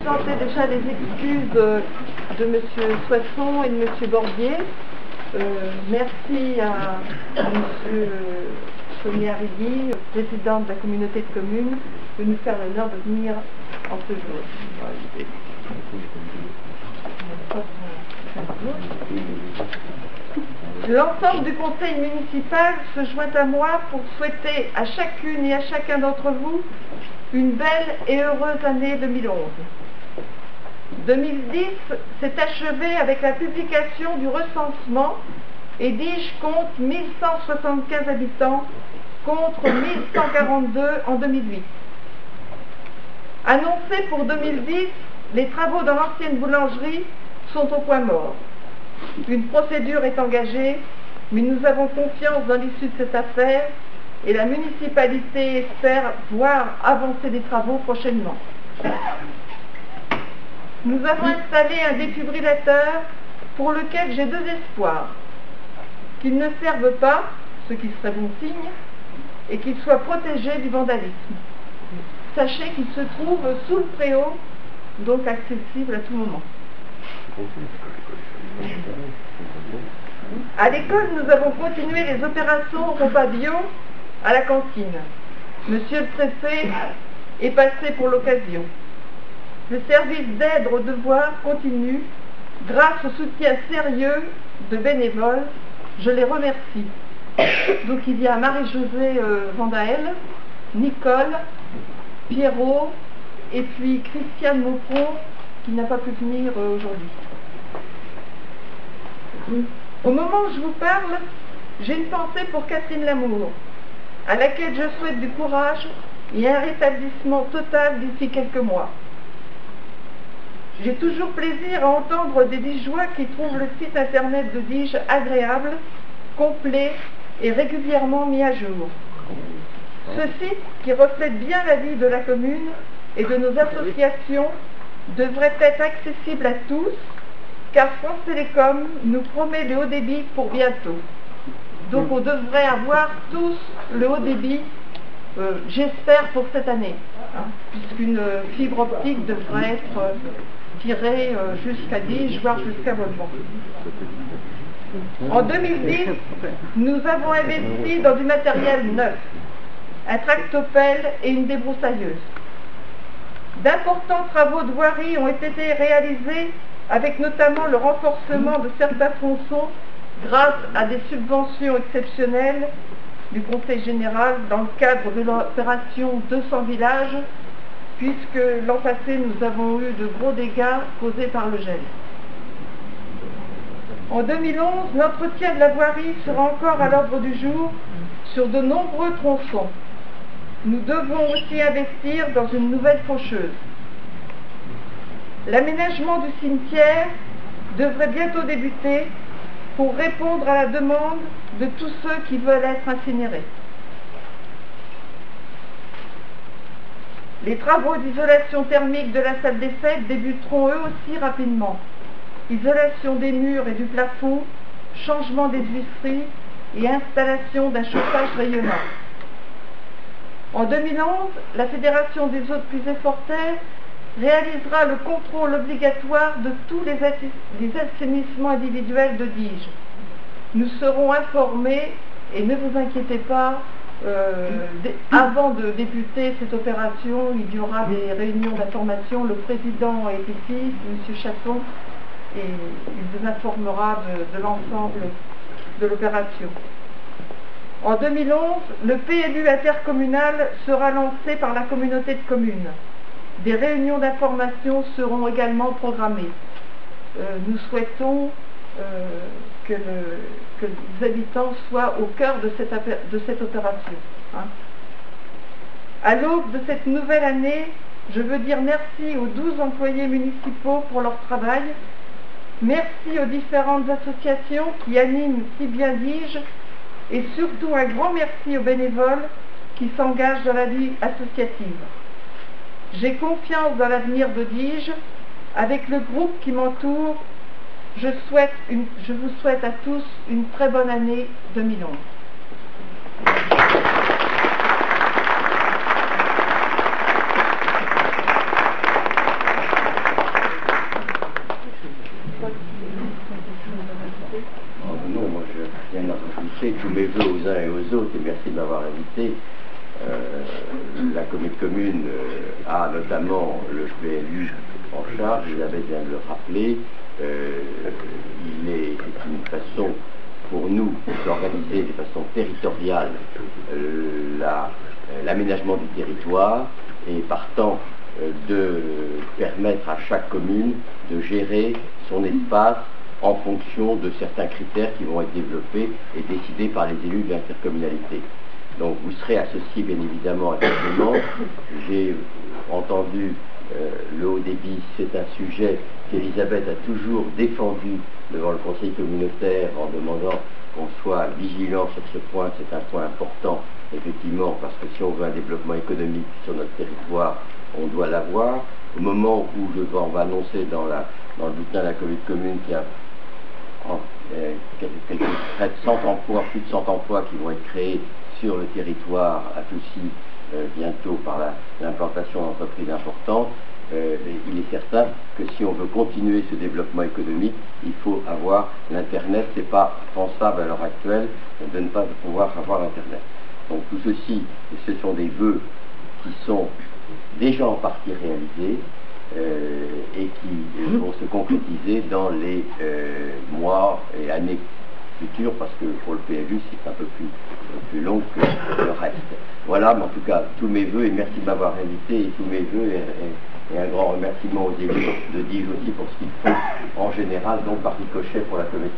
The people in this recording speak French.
Je présentais déjà les excuses de M. Soisson et de M. Bordier. Merci à M. Sonia-Rigui, président de la communauté de communes, de nous faire l'honneur de venir en ce jour. L'ensemble du conseil municipal se joint à moi pour souhaiter à chacune et à chacun d'entre vous une belle et heureuse année 2011. 2010 s'est achevé avec la publication du recensement et Diges compte 1175 habitants contre 1142 en 2008. Annoncés pour 2010, les travaux dans l'ancienne boulangerie sont au point mort. Une procédure est engagée, mais nous avons confiance dans l'issue de cette affaire et la municipalité espère voir avancer des travaux prochainement. Nous avons installé un défibrillateur pour lequel j'ai deux espoirs. Qu'il ne serve pas, ce qui serait bon signe, et qu'il soit protégé du vandalisme. Sachez qu'il se trouve sous le préau, donc accessible à tout moment. À l'école, nous avons continué les opérations repas bio à la cantine. Monsieur le préfet est passé pour l'occasion. Le service d'aide aux devoirs continue grâce au soutien sérieux de bénévoles. Je les remercie. Donc il y a Marie-Josée Vandael, Nicole, Pierrot et puis Christiane Maupron qui n'a pas pu venir aujourd'hui. Au moment où je vous parle, j'ai une pensée pour Catherine Lamour, à laquelle je souhaite du courage et un rétablissement total d'ici quelques mois. J'ai toujours plaisir à entendre des Digeois qui trouvent le site internet de Diges agréable, complet et régulièrement mis à jour. Ce site, qui reflète bien la vie de la commune et de nos associations, devrait être accessible à tous, car France Télécom nous promet le haut débit pour bientôt. Donc on devrait avoir tous le haut débit, j'espère, pour cette année, puisqu'une fibre optique devrait être tirée jusqu'à Diges, voire jusqu'à Volmont. En 2010, nous avons investi dans du matériel neuf, un tractopelle et une débroussailleuse. D'importants travaux de voirie ont été réalisés avec notamment le renforcement de certains tronçons grâce à des subventions exceptionnelles du Conseil général dans le cadre de l'opération 200 villages, puisque l'an passé nous avons eu de gros dégâts causés par le gel. En 2011, l'entretien de la voirie sera encore à l'ordre du jour sur de nombreux tronçons. Nous devons aussi investir dans une nouvelle faucheuse. L'aménagement du cimetière devrait bientôt débuter pour répondre à la demande de tous ceux qui veulent être incinérés. Les travaux d'isolation thermique de la salle des fêtes débuteront eux aussi rapidement. Isolation des murs et du plafond, changement des huisseries et installation d'un chauffage rayonnant. En 2011, la Fédération des eaux de Puisay-Forterre réalisera le contrôle obligatoire de tous les assainissements individuels de Diges. Nous serons informés et ne vous inquiétez pas, avant de débuter cette opération, il y aura des réunions d'information. Le président est ici, M. Chasson, et il vous informera de l'ensemble de l'opération. En 2011, le PLU intercommunal sera lancé par la communauté de communes. Des réunions d'information seront également programmées. Nous souhaitons que les habitants soient au cœur de cette opération. À l'aube de cette nouvelle année, je veux dire merci aux 12 employés municipaux pour leur travail. Merci aux différentes associations qui animent si bien Diges et surtout un grand merci aux bénévoles qui s'engagent dans la vie associative. J'ai confiance dans l'avenir de Diges. Avec le groupe qui m'entoure, je vous souhaite à tous une très bonne année 2011. fais tous mes voeux aux uns et aux autres, et merci de m'avoir invité. La commune a notamment le PLU en charge, Elisabeth vient de le rappeler. C'est une façon pour nous d'organiser de façon territoriale l'aménagement du territoire et partant de permettre à chaque commune de gérer son espace en fonction de certains critères qui vont être développés et décidés par les élus de l'intercommunalité. Donc vous serez associés bien évidemment à ce mouvement. J'ai entendu le haut débit, c'est un sujet qu'Elisabeth a toujours défendu devant le conseil communautaire en demandant qu'on soit vigilant sur ce point. C'est un point important, effectivement, parce que si on veut un développement économique sur notre territoire, on doit l'avoir. Au moment où on va annoncer dans le bulletin de la commune qu'il y a près de 100 emplois, plus de 100 emplois qui vont être créés sur le territoire à Toucy bientôt par l'implantation d'entreprises importantes, il est certain que si on veut continuer ce développement économique, il faut avoir l'Internet. Ce n'est pas pensable à l'heure actuelle de ne pas pouvoir avoir l'Internet. Donc tout ceci, ce sont des vœux qui sont déjà en partie réalisés et qui vont se concrétiser dans les mois et années futures, parce que pour le PLU c'est un peu plus long que le reste. Voilà, mais en tout cas tous mes vœux, et merci de m'avoir invité, et tous mes vœux et un grand remerciement aux élus de Diges aussi pour ce qu'ils font en général, donc par ricochet pour la commune.